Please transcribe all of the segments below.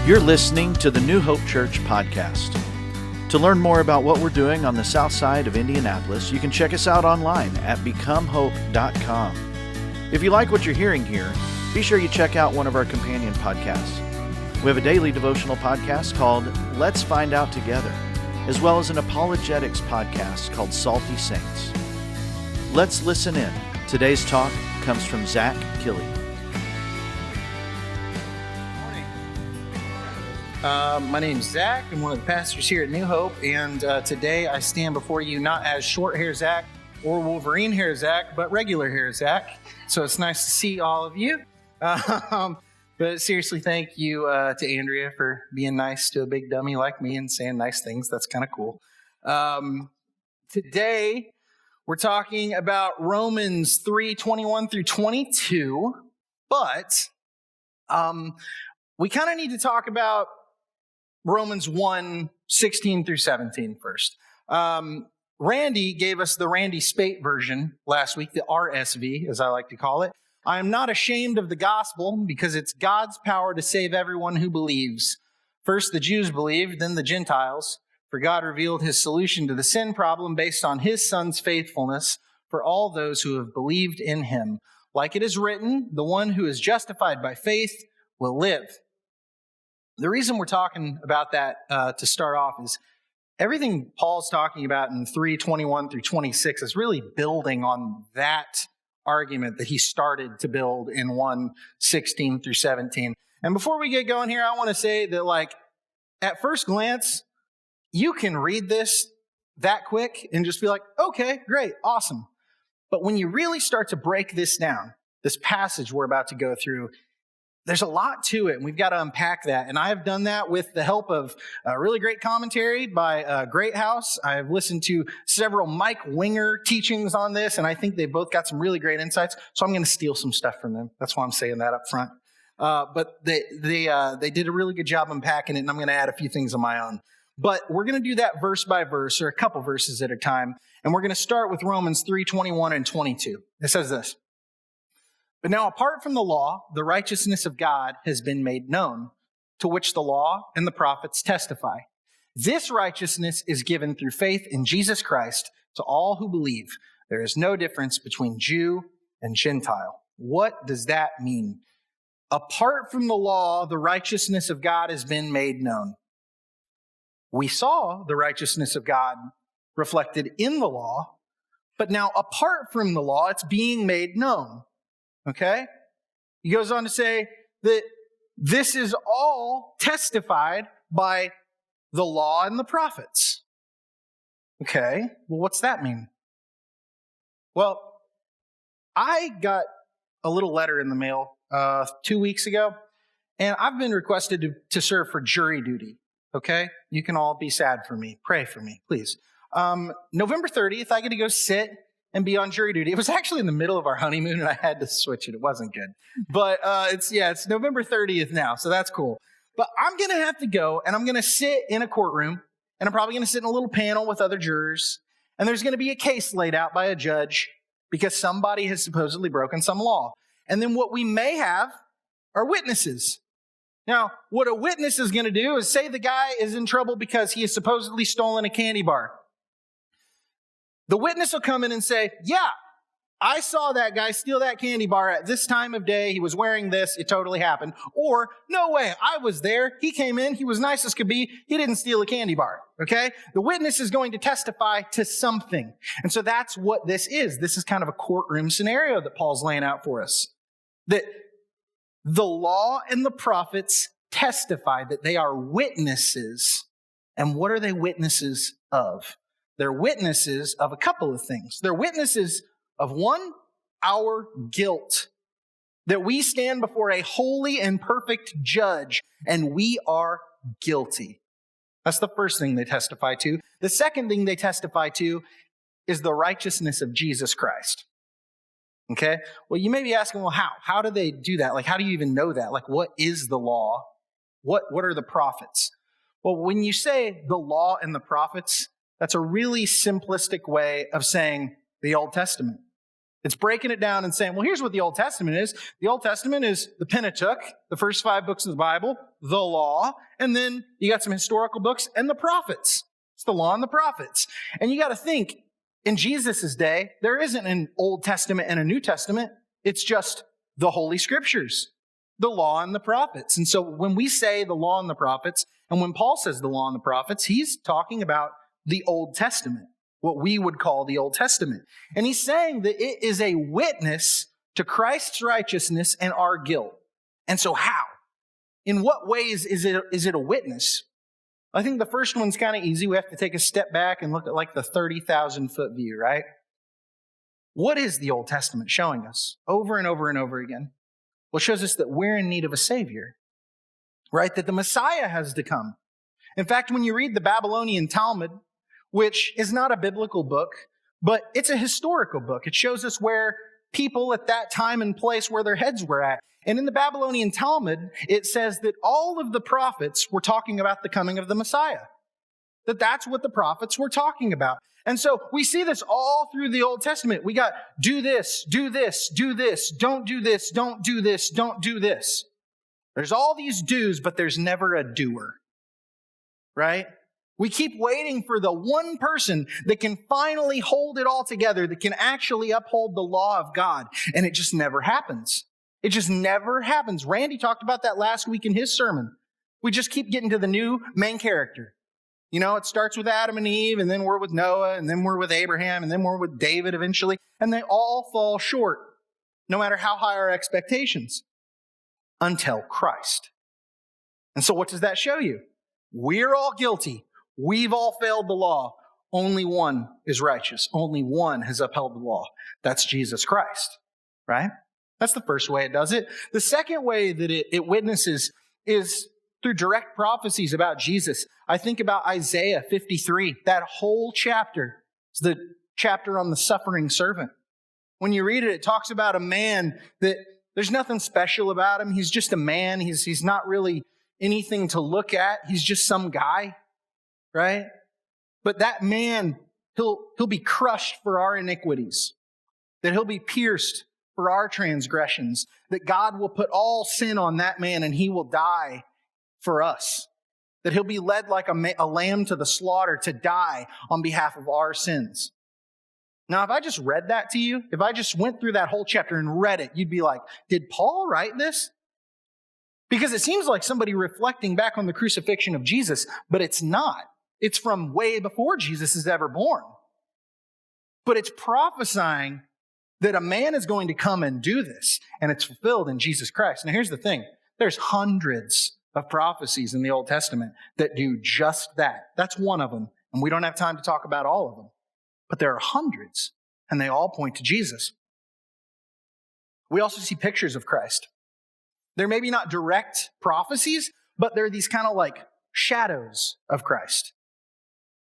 You're listening to the New Hope Church podcast. To learn more about what we're doing on the south side of Indianapolis, you can check us out online at becomehope.com. If you like what you're hearing here, be sure you check out one of our companion podcasts. We have a daily devotional podcast called Let's Find Out Together, as well as an apologetics podcast called Salty Saints. Let's listen in. Today's talk comes from Zach Killey. My name's Zach. I'm one of the pastors here at New Hope, and today I stand before you not as short hair Zach or Wolverine hair Zach, but regular hair Zach. So it's nice to see all of you. But seriously, thank you to Andrea for being nice to a big dummy like me and saying nice things. That's kind of cool. Today, we're talking about Romans 3:21 through 22, but we kind of need to talk about Romans 1:16 through 17 first. Randy gave us the Randy Spate version last week, the RSV, as I like to call it. I am not ashamed of the gospel because it's God's power to save everyone who believes. First the Jews believed, then the Gentiles. For God revealed his solution to the sin problem based on his Son's faithfulness for all those who have believed in him. Like it is written, the one who is justified by faith will live. The reason we're talking about that to start off is everything Paul's talking about in 3:21 through 26 is really building on that argument that he started to build in 1:16 through 17. And before we get going here, I want to say that, at first glance, you can read this that quick and just be like, okay, great, awesome. But when you really start to break this down, this passage we're about to go through, there's a lot to it, and we've got to unpack that. And I have done that with the help of a really great commentary by Great House. I've listened to several Mike Winger teachings on this, and I think they both got some really great insights. So I'm going to steal some stuff from them. That's why I'm saying that up front. But they did a really good job unpacking it, and I'm going to add a few things of my own. But we're going to do that verse by verse, or a couple verses at a time. And we're going to start with Romans 3:21 and 22. It says this. But now, apart from the law, the righteousness of God has been made known, to which the law and the prophets testify. This righteousness is given through faith in Jesus Christ to all who believe. There is no difference between Jew and Gentile. What does that mean? Apart from the law, the righteousness of God has been made known. We saw the righteousness of God reflected in the law, but now apart from the law, it's being made known. Okay? He goes on to say that this is all testified by the law and the prophets. Okay, well, what's that mean? Well, I got a little letter in the mail 2 weeks ago, and I've been requested to serve for jury duty. Okay? You can all be sad for me. Pray for me, please. November 30th, I get to go sit and be on jury duty. It was actually in the middle of our honeymoon, and I had to switch it. It wasn't good. But it's November 30th now, so that's cool. But I'm going to have to go, and I'm going to sit in a courtroom, and I'm probably going to sit in a little panel with other jurors, and there's going to be a case laid out by a judge because somebody has supposedly broken some law. And then what we may have are witnesses. Now, what a witness is going to do is say the guy is in trouble because he has supposedly stolen a candy bar. The witness will come in and say, yeah, I saw that guy steal that candy bar at this time of day. He was wearing this. It totally happened. Or, no way, I was there. He came in. He was nice as could be. He didn't steal a candy bar. Okay? The witness is going to testify to something. And so that's what this is. This is kind of a courtroom scenario that Paul's laying out for us. That the law and the prophets testify that they are witnesses. And what are they witnesses of? They're witnesses of a couple of things. They're witnesses of one, our guilt. That we stand before a holy and perfect judge, and we are guilty. That's the first thing they testify to. The second thing they testify to is the righteousness of Jesus Christ. Okay? Well, you may be asking, well, how? How do they do that? How do you even know that? What is the law? What are the prophets? Well, when you say the law and the prophets, that's a really simplistic way of saying the Old Testament. It's breaking it down and saying, well, here's what the Old Testament is. The Old Testament is the Pentateuch, the first 5 books of the Bible, the law, and then you got some historical books and the prophets. It's the law and the prophets. And you got to think, in Jesus' day, there isn't an Old Testament and a New Testament. It's just the Holy Scriptures, the law and the prophets. And so when we say the law and the prophets, and when Paul says the law and the prophets, he's talking about the Old Testament, what we would call the Old Testament. And he's saying that it is a witness to Christ's righteousness and our guilt. And so how? In what ways is it a witness? I think the first one's kind of easy. We have to take a step back and look at like the 30,000 foot view, right? What is the Old Testament showing us over and over and over again? Well, it shows us that we're in need of a Savior, right? That the Messiah has to come. In fact, when you read the Babylonian Talmud, which is not a biblical book, but it's a historical book. It shows us where people at that time and place where their heads were at. And in the Babylonian Talmud, it says that all of the prophets were talking about the coming of the Messiah. That's what the prophets were talking about. And so we see this all through the Old Testament. We got do this, do this, do this, don't do this, don't do this, don't do this. There's all these do's, but there's never a doer, right? We keep waiting for the one person that can finally hold it all together, that can actually uphold the law of God. And it just never happens. It just never happens. Randy talked about that last week in his sermon. We just keep getting to the new main character. You know, it starts with Adam and Eve, and then we're with Noah, and then we're with Abraham, and then we're with David eventually. And they all fall short, no matter how high our expectations, until Christ. And so what does that show you? We're all guilty. We've all failed the law. Only one is righteous. Only one has upheld the law. That's Jesus Christ, right? That's the first way it does it. The second way that it witnesses is through direct prophecies about Jesus. I think about Isaiah 53. That whole chapter is the chapter on the suffering servant. When you read it, it talks about a man that there's nothing special about him. He's just a man. He's not really anything to look at. He's just some guy. Right? But that man, he'll be crushed for our iniquities, that he'll be pierced for our transgressions, that God will put all sin on that man and he will die for us, that he'll be led like a lamb to the slaughter to die on behalf of our sins. Now, if I just read that to you, if I just went through that whole chapter and read it, you'd be like, did Paul write this? Because it seems like somebody reflecting back on the crucifixion of Jesus, but it's not. It's from way before Jesus is ever born. But it's prophesying that a man is going to come and do this, and it's fulfilled in Jesus Christ. Now here's the thing. There's hundreds of prophecies in the Old Testament that do just that. That's one of them, and we don't have time to talk about all of them. But there are hundreds, and they all point to Jesus. We also see pictures of Christ. They're maybe not direct prophecies, but they're these kind of like shadows of Christ.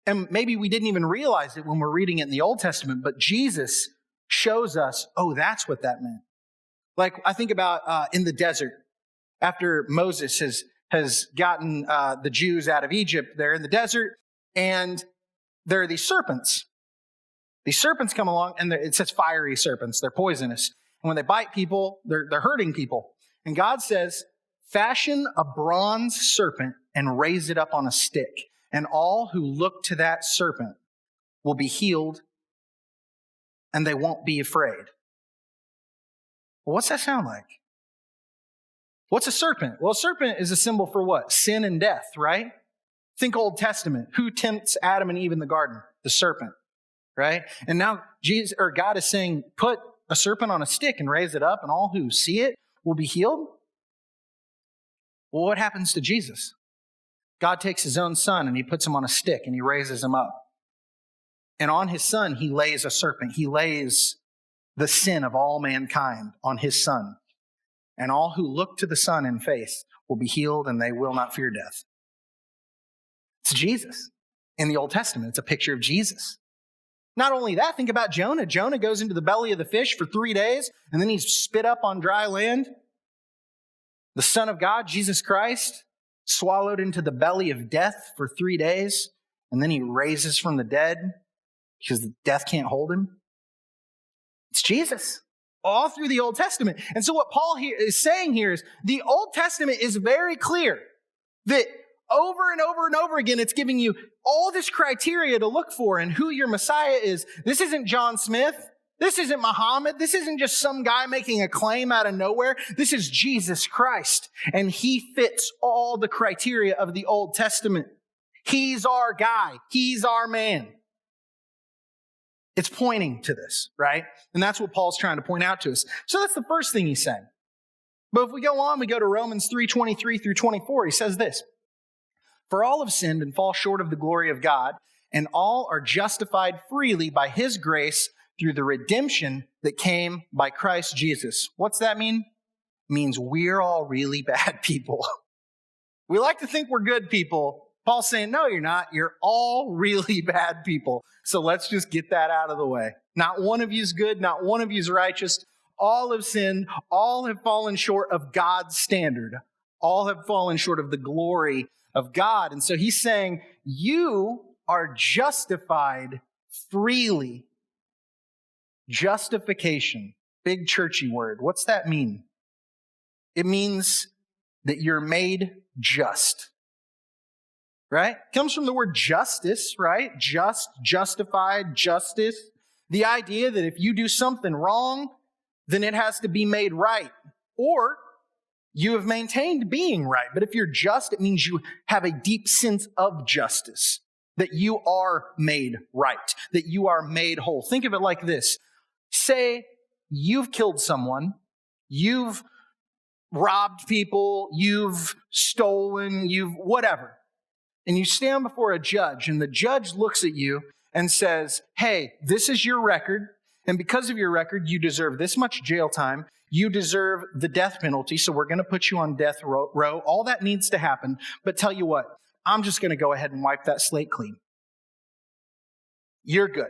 And maybe we didn't even realize it when we're reading it in the Old Testament, but Jesus shows us, oh, that's what that meant. Like I think about in the desert, after Moses has gotten the Jews out of Egypt, they're in the desert, and there are these serpents. These serpents come along, and it says fiery serpents. They're poisonous. And when they bite people, they're hurting people. And God says, fashion a bronze serpent and raise it up on a stick. And all who look to that serpent will be healed, and they won't be afraid. Well, what's that sound like? What's a serpent? Well, a serpent is a symbol for what? Sin and death, right? Think Old Testament. Who tempts Adam and Eve in the garden? The serpent, right? And now God is saying, put a serpent on a stick and raise it up, and all who see it will be healed. Well, what happens to Jesus? God takes his own son and he puts him on a stick and he raises him up. And on his son, he lays a serpent. He lays the sin of all mankind on his son. And all who look to the son in faith will be healed, and they will not fear death. It's Jesus. In the Old Testament, it's a picture of Jesus. Not only that, think about Jonah. Jonah goes into the belly of the fish for 3 days, and then he's spit up on dry land. The Son of God, Jesus Christ, swallowed into the belly of death for 3 days, and then he raises from the dead because death can't hold him. It's Jesus. All through the Old Testament. And so what Paul here is saying here is the Old Testament is very clear that over and over and over again, it's giving you all this criteria to look for and who your Messiah is. This isn't John Smith. This isn't Muhammad. This isn't just some guy making a claim out of nowhere. This is Jesus Christ. And he fits all the criteria of the Old Testament. He's our guy. He's our man. It's pointing to this, right? And that's what Paul's trying to point out to us. So that's the first thing he's saying. But if we go on, we go to Romans 3:23 through 24. He says this, "For all have sinned and fall short of the glory of God, and all are justified freely by his grace through the redemption that came by Christ Jesus." What's that mean? It means we're all really bad people. We like to think we're good people. Paul's saying, no, you're not. You're all really bad people. So let's just get that out of the way. Not one of you is good. Not one of you is righteous. All have sinned. All have fallen short of God's standard. All have fallen short of the glory of God. And so he's saying, you are justified freely. Justification. Big churchy word. What's that mean? It means that you're made just. Right? Comes from the word justice, right? Just, justified, justice. The idea that if you do something wrong, then it has to be made right. Or you have maintained being right. But if you're just, it means you have a deep sense of justice. That you are made right. That you are made whole. Think of it like this. Say you've killed someone. You've robbed people. You've stolen. You've whatever. And you stand before a judge, and the judge looks at you and says, hey, this is your record, and because of your record, you deserve this much jail time. You deserve the death penalty, so we're going to put you on death row. All that needs to happen. But tell you what, I'm just going to go ahead and wipe that slate clean. You're good.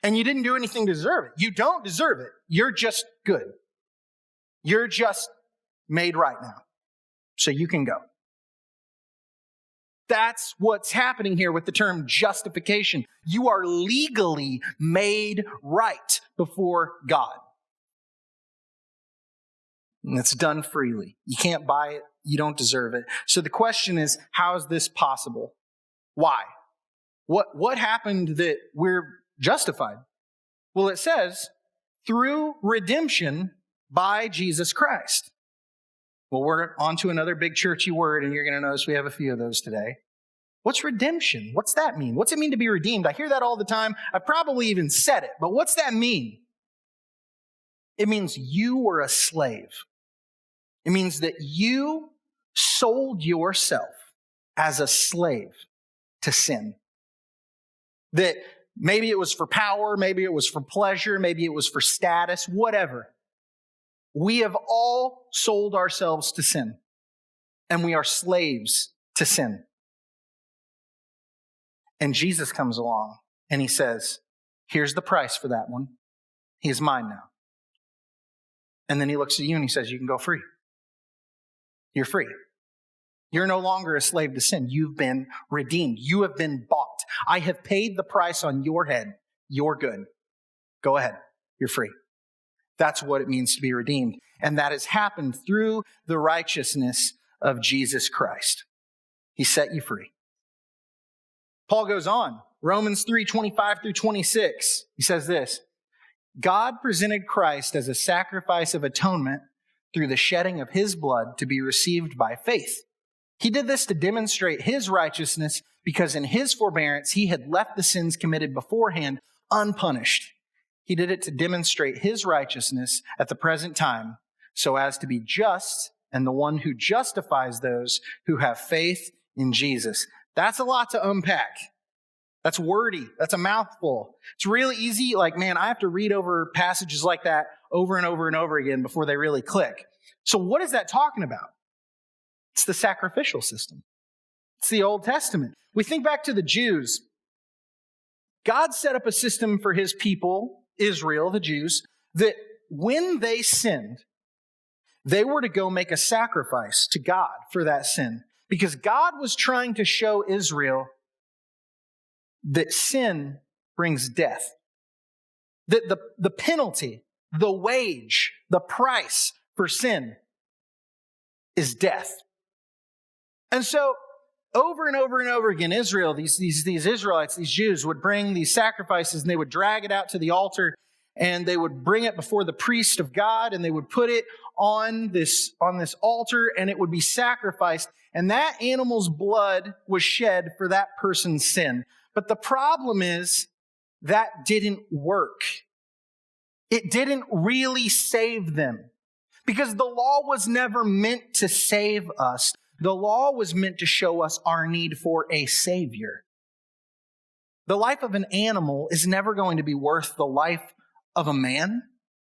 And you didn't do anything to deserve it. You don't deserve it. You're just good. You're just made right now. So you can go. That's what's happening here with the term justification. You are legally made right before God. And it's done freely. You can't buy it. You don't deserve it. So the question is, how is this possible? Why? What happened that we're justified? Well, it says, through redemption by Jesus Christ. Well, we're on to another big churchy word, and you're going to notice we have a few of those today. What's redemption? What's that mean? What's it mean to be redeemed? I hear that all the time. I've probably even said it, but what's that mean? It means you were a slave. It means that you sold yourself as a slave to sin. That maybe it was for power, maybe it was for pleasure, maybe it was for status, whatever. We have all sold ourselves to sin, and we are slaves to sin. And Jesus comes along and he says, here's the price for that one. He's mine now. And then he looks at you and he says, you can go free. You're free. You're no longer a slave to sin. You've been redeemed. You have been bought. I have paid the price on your head. You're good. Go ahead. You're free. That's what it means to be redeemed. And that has happened through the righteousness of Jesus Christ. He set you free. Paul goes on, Romans 3:25 through 26. He says this, God presented Christ as a sacrifice of atonement through the shedding of his blood to be received by faith. He did this to demonstrate his righteousness because in his forbearance he had left the sins committed beforehand unpunished. He did it to demonstrate his righteousness at the present time so as to be just and the one who justifies those who have faith in Jesus. That's a lot to unpack. That's wordy. That's a mouthful. It's really easy. Like, man, I have to read over passages like that over and over and over again before they really click. So what is that talking about? It's the sacrificial system. It's the Old Testament. We think back to the Jews. God set up a system for his people, Israel, the Jews, that when they sinned, they were to go make a sacrifice to God for that sin. Because God was trying to show Israel that sin brings death. that the penalty, the wage, the price for sin is death. And so over and over and over again, Israel, these Israelites, these Jews would bring these sacrifices and they would drag it out to the altar and they would bring it before the priest of God and they would put it on this altar and it would be sacrificed. And that animal's blood was shed for that person's sin. But the problem is that didn't work. It didn't really save them because the law was never meant to save us. The law was meant to show us our need for a Savior. The life of an animal is never going to be worth the life of a man.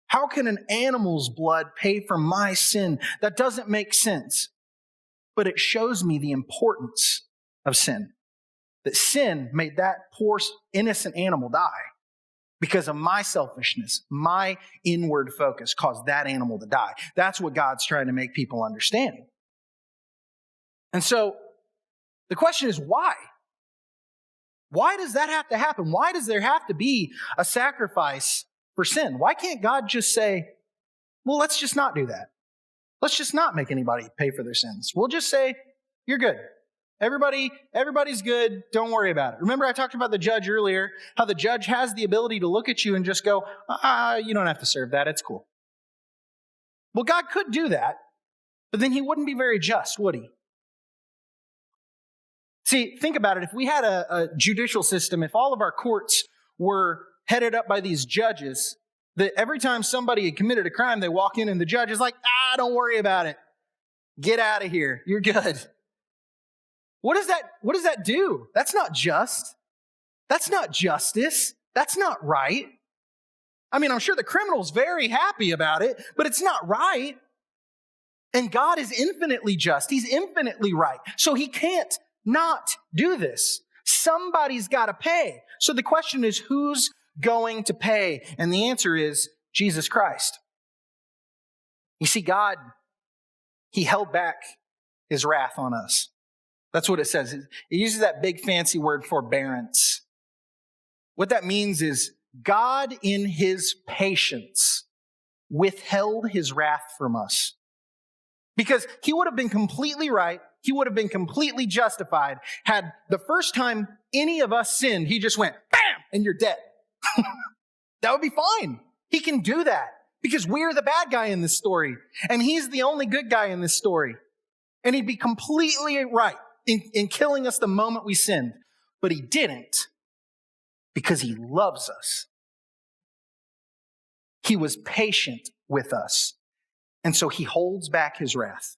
How can an animal's blood pay for my sin? That doesn't make sense. But it shows me the importance of sin. That sin made that poor innocent animal die because of my selfishness, my inward focus caused that animal to die. That's what God's trying to make people understand. And so the question is why? Why does that have to happen? Why does there have to be a sacrifice for sin? Why can't God just say, well, let's just not do that. Let's just not make anybody pay for their sins. We'll just say, you're good. Everybody's good. Don't worry about it. Remember I talked about the judge earlier, how the judge has the ability to look at you and just go, you don't have to serve that. It's cool. Well, God could do that, but then he wouldn't be very just, would he? See, think about it. If we had a judicial system, if all of our courts were headed up by these judges, that every time somebody had committed a crime, they walk in and the judge is like, don't worry about it. Get out of here. You're good. What does that do? That's not just. That's not justice. That's not right. I mean, I'm sure the criminal's very happy about it, but it's not right. And God is infinitely just. He's infinitely right. So he can't not do this. Somebody's got to pay. So the question is, who's going to pay? And the answer is Jesus Christ. You see, God, he held back his wrath on us. That's what it says. It uses that big fancy word forbearance. What that means is God in his patience withheld his wrath from us. Because he would have been completely right, he would have been completely justified had the first time any of us sinned, he just went, bam, and you're dead. That would be fine. He can do that because we're the bad guy in this story and he's the only good guy in this story. And he'd be completely right in killing us the moment we sinned. But he didn't because he loves us. He was patient with us. And so he holds back his wrath.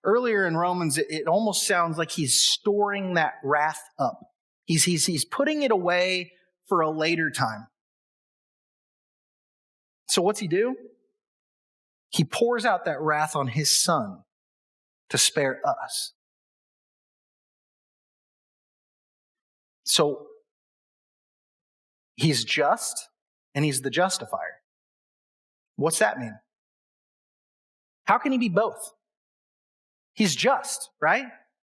Earlier in Romans, it almost sounds like he's storing that wrath up. He's putting it away for a later time. So what's he do? He pours out that wrath on his son to spare us. So he's just and he's the justifier. What's that mean? How can he be both? He's just, right?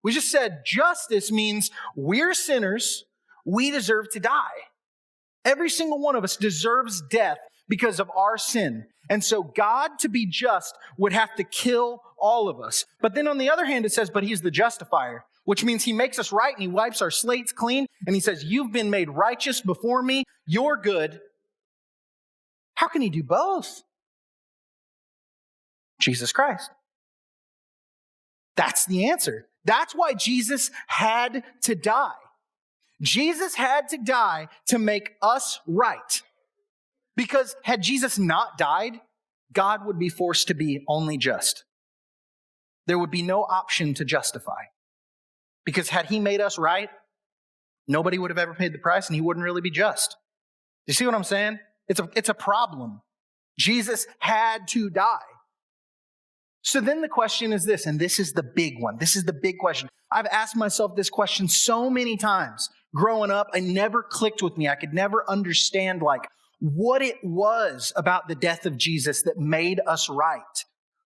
We just said justice means we're sinners, we deserve to die. Every single one of us deserves death because of our sin. And so God, to be just, would have to kill all of us. But then on the other hand, it says, but he's the justifier, which means he makes us right and he wipes our slates clean. And he says, you've been made righteous before me. You're good. How can he do both? Jesus Christ. That's the answer. That's why Jesus had to die. Jesus had to die to make us right. Because had Jesus not died, God would be forced to be only just. There would be no option to justify. Because had he made us right, nobody would have ever paid the price and he wouldn't really be just. You see what I'm saying? It's a problem. Jesus had to die. So then the question is this, and this is the big one. This is the big question. I've asked myself this question so many times. Growing up, it never clicked with me. I could never understand what it was about the death of Jesus that made us right.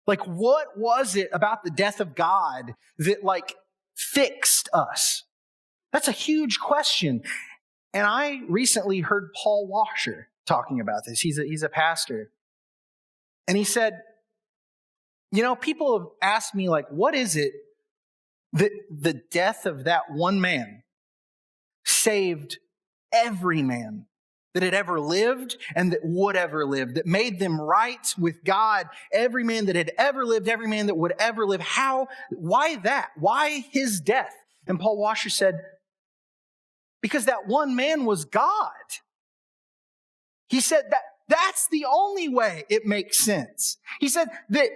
What was it about the death of God that fixed us? That's a huge question. And I recently heard Paul Washer talking about this. He's a pastor. And he said, people have asked me, like, what is it that the death of that one man saved every man that had ever lived and that would ever live, that made them right with God, every man that had ever lived, every man that would ever live. Why that? Why his death? And Paul Washer said, because that one man was God. He said that's the only way it makes sense. He said that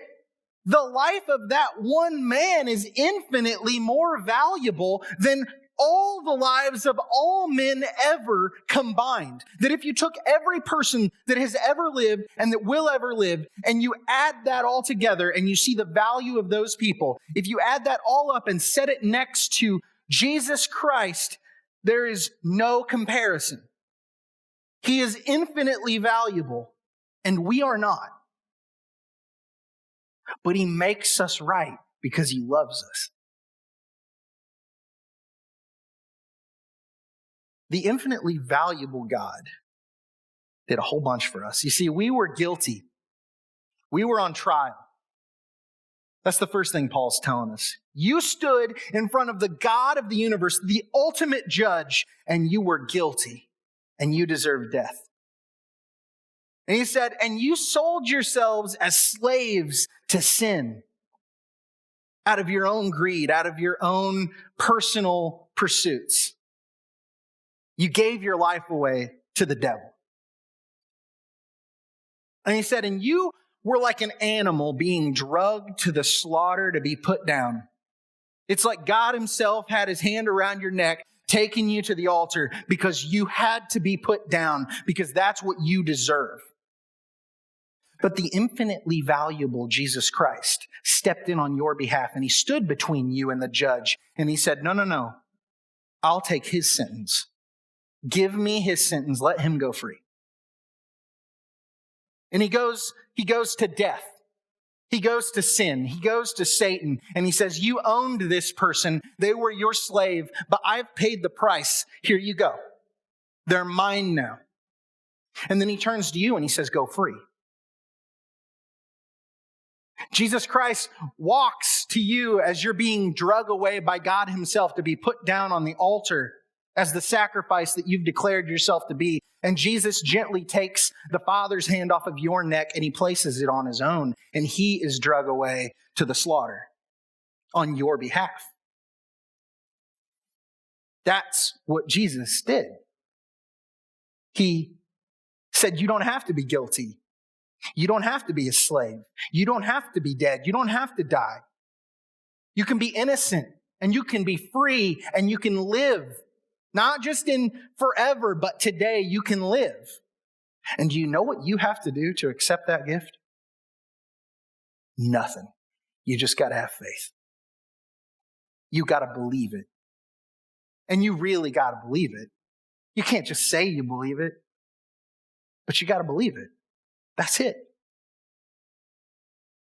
the life of that one man is infinitely more valuable than all the lives of all men ever combined. That if you took every person that has ever lived and that will ever live, and you add that all together and you see the value of those people, if you add that all up and set it next to Jesus Christ, there is no comparison. He is infinitely valuable, and we are not. But he makes us right because he loves us. The infinitely valuable God did a whole bunch for us. You see, we were guilty. We were on trial. That's the first thing Paul's telling us. You stood in front of the God of the universe, the ultimate judge, and you were guilty, and you deserved death. And he said, and you sold yourselves as slaves to sin out of your own greed, out of your own personal pursuits. You gave your life away to the devil. And he said, and you were like an animal being drugged to the slaughter to be put down. It's like God himself had his hand around your neck, taking you to the altar because you had to be put down, because that's what you deserve. But the infinitely valuable Jesus Christ stepped in on your behalf, and he stood between you and the judge. And he said, no, I'll take his sentence. Give me his sentence. Let him go free. And he goes to death. He goes to sin. He goes to Satan. And he says, you owned this person. They were your slave, but I've paid the price. Here you go. They're mine now. And then he turns to you and he says, go free. Jesus Christ walks to you as you're being dragged away by God himself to be put down on the altar as the sacrifice that you've declared yourself to be. And Jesus gently takes the Father's hand off of your neck and he places it on his own. And he is dragged away to the slaughter on your behalf. That's what Jesus did. He said, you don't have to be guilty. You don't have to be a slave. You don't have to be dead. You don't have to die. You can be innocent and you can be free and you can live. Not just in forever, but today you can live. And do you know what you have to do to accept that gift? Nothing. You just got to have faith. You got to believe it. And you really got to believe it. You can't just say you believe it, but you got to believe it. That's it.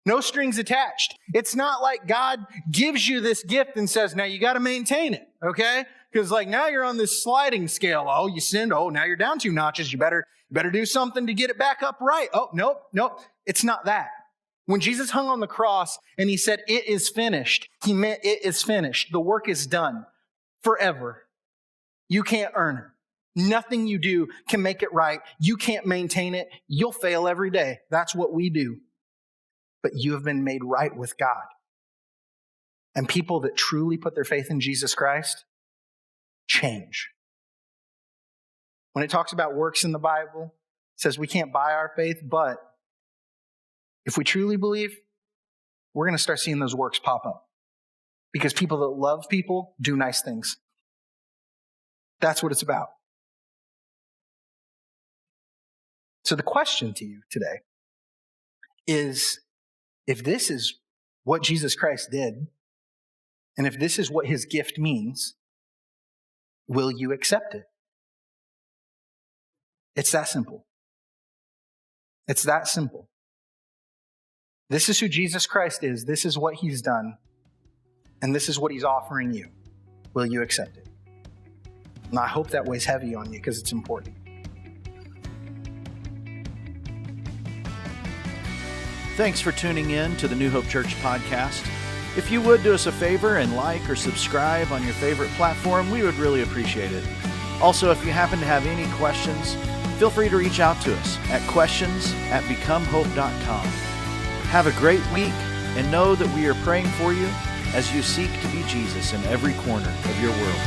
No strings attached. It's not like God gives you this gift and says, now you got to maintain it, okay? Because now you're on this sliding scale. Oh, you sinned. Oh, now you're down 2 notches. You better do something to get it back up right. Oh, nope. It's not that. When Jesus hung on the cross and he said, it is finished, he meant it is finished. The work is done forever. You can't earn it. Nothing you do can make it right. You can't maintain it. You'll fail every day. That's what we do. But you have been made right with God. And people that truly put their faith in Jesus Christ change. When it talks about works in the Bible, it says we can't buy our faith, but if we truly believe, we're going to start seeing those works pop up. Because people that love people do nice things. That's what it's about. So the question to you today is, if this is what Jesus Christ did, and if this is what his gift means, will you accept it? It's that simple. It's that simple. This is who Jesus Christ is. This is what he's done. And this is what he's offering you. Will you accept it? And I hope that weighs heavy on you because it's important. Thanks for tuning in to the New Hope Church podcast. If you would do us a favor and like or subscribe on your favorite platform, we would really appreciate it. Also, if you happen to have any questions, feel free to reach out to us at questions@becomehope.com. Have a great week and know that we are praying for you as you seek to be Jesus in every corner of your world.